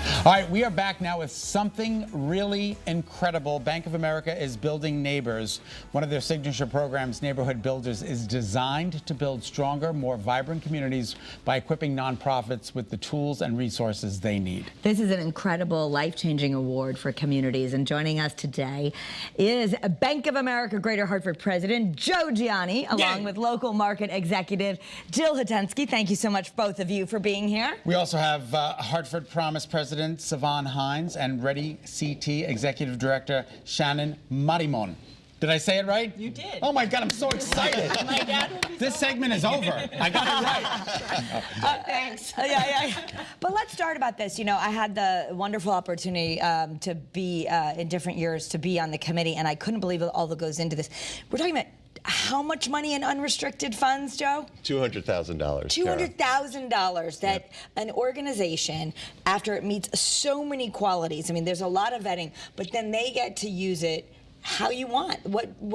All right, we are back now with something really incredible. Bank of America is building Neighbors. One of their signature programs, Neighborhood Builders, is designed to build stronger, more vibrant communities by equipping nonprofits with the tools and resources they need. This is an incredible, life-changing award for communities. And joining us today is Bank of America Greater Hartford President Joe Gianni, along with local market executive Jill Hitensky. Thank you so much, both of you, for being here. We also have Hartford Promise President Savan Hines and Ready CT Executive Director Shannon Marimon. Did I say it right? You did. Oh my God, I'm so excited. My dad will be This segment is over. I got it right. Thanks. Yeah. But let's start about this. You know, I had the wonderful opportunity to be, in different years, to be on the committee, and I couldn't believe all that goes into this. We're talking about how much money in unrestricted funds, Joe? $200,000. $200,000 that an organization, after it meets so many qualities, I mean, there's a lot of vetting, but then they get to use it how you want,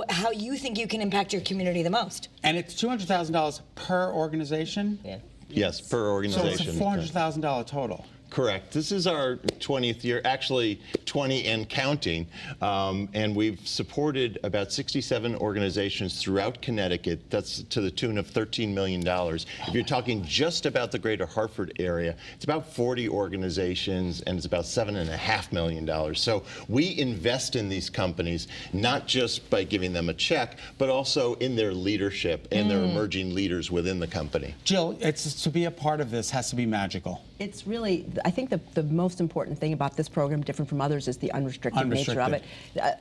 how you think you can impact your community the most. And it's $200,000 per organization? Yeah. Yes, per organization. So it's a $400,000 total. Correct. This is our 20th year, actually 20 and counting, and we've supported about 67 organizations throughout Connecticut. That's to the tune of $13 million. If you're talking just about the greater Hartford area, it's about 40 organizations, and it's about $7.5 million. So we invest in these companies, not just by giving them a check, but also in their leadership and their emerging leaders within the company. Jill, to be a part of this has to be magical. It's really, I think the most important thing about this program, different from others, is the unrestricted nature of it.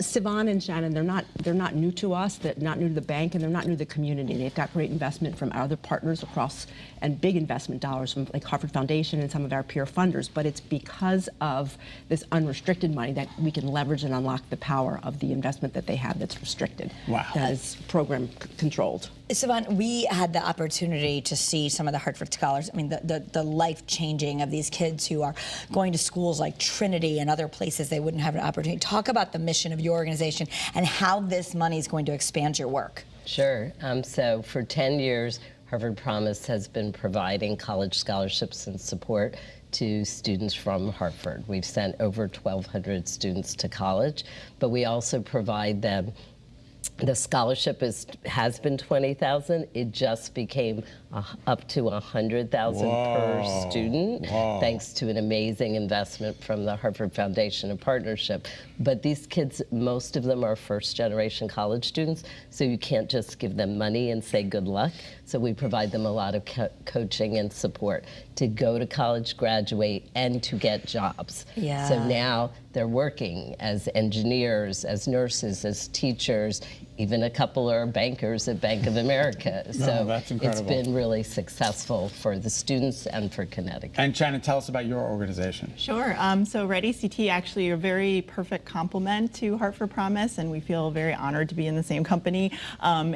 Savan and Shannon, they're not new to us, they're not new to the bank, and they're not new to the community. They've got great investment from other partners across, and big investment dollars from like Hartford Foundation and some of our peer funders, but it's because of this unrestricted money that we can leverage and unlock the power of the investment that they have that's restricted. Wow. That is program controlled. Savan, we had the opportunity to see some of the Hartford scholars. I mean, the life-changing of these kids who are going to schools like Trinity and other places they wouldn't have an opportunity. Talk about the mission of your organization and how this money is going to expand your work. Sure. So for 10 years, Hartford Promise has been providing college scholarships and support to students from Hartford. We've sent over 1,200 students to college, but we also provide them. The scholarship has been $20,000. It just became up to $100,000 per student, thanks to an amazing investment from the Hartford Foundation and partnership. But these kids, most of them are first-generation college students, so you can't just give them money and say good luck. So we provide them a lot of coaching and support to go to college, graduate, and to get jobs. Yeah. So now they're working as engineers, as nurses, as teachers. Even a couple are bankers at Bank of America. So that's it's incredible. been really successful for the students and for Connecticut. And Shannon, tell us about your organization. Sure. So Ready CT actually a very perfect complement to Hartford Promise, and we feel very honored to be in the same company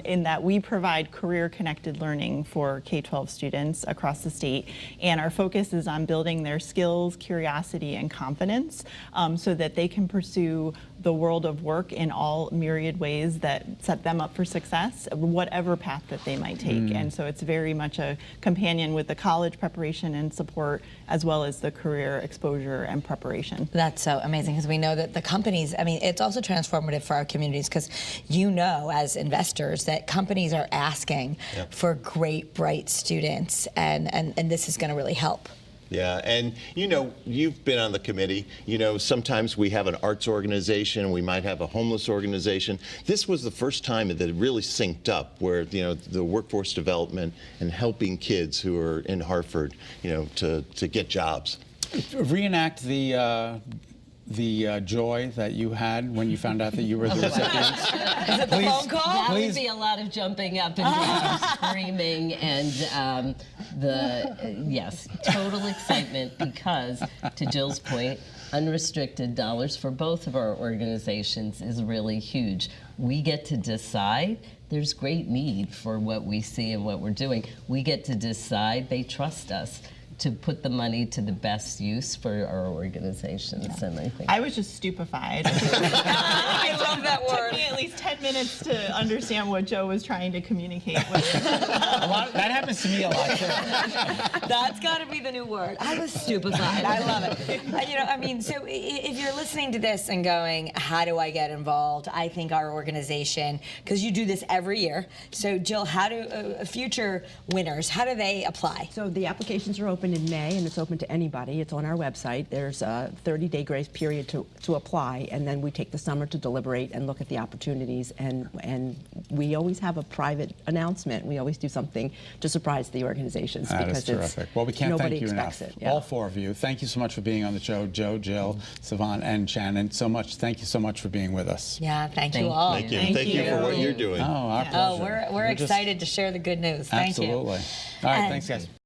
in that we provide career-connected learning for K-12 students across the state. And our focus is on building their skills, curiosity, and confidence so that they can pursue the world of work in all myriad ways that set them up for success, whatever path that they might take. And so it's very much a companion with the college preparation and support, as well as the career exposure and preparation. That's so amazing, because we know that the companies, I mean, it's also transformative for our communities, because you know, as investors, that companies are asking for great, bright students, and this is going to really help. Yeah, and you know, you've been on the committee. You know, sometimes we have an arts organization, we might have a homeless organization. This was the first time that it really synced up, where, you know, the workforce development and helping kids who are in Hartford, you know, to get jobs. Reenact the joy that you had when you found out that you were the recipients. Is it the phone call? That would be a lot of jumping up and down, screaming, and yes, total excitement, because, to Jill's point, unrestricted dollars for both of our organizations is really huge. We get to decide. There's great need for what we see and what we're doing. We get to decide. They trust us to put the money to the best use for our organizations. And I think I was just stupefied. I love that It took word. me at least 10 minutes to understand what Joe was trying to communicate with. That happens to me a lot, too. That's got to be the new word. I was stupefied. I love it. I mean, so if you're listening to this and going, how do I get involved? I think our organization, because you do this every year. So Jill, how do future winners, how do they apply? So the applications are open in May, and it's open to anybody. It's on our website. There's a 30-day grace period to apply, and then we take the summer to deliberate and look at the opportunities. And we always have a private announcement. We always do something to surprise the organizations That because is terrific. Well, we can't nobody thank you expects enough. it. Yeah. All four of you. Thank you so much for being on the show. Joe, Jill, Sivan, and Shannon. So much. Thank you so much for being with us. Yeah, thank you Thank all. Thank you. Thank you for what you're doing. Oh, our Oh, pleasure. we're just- excited to share the good news. Thank you. Absolutely. All right, And- thanks, guys.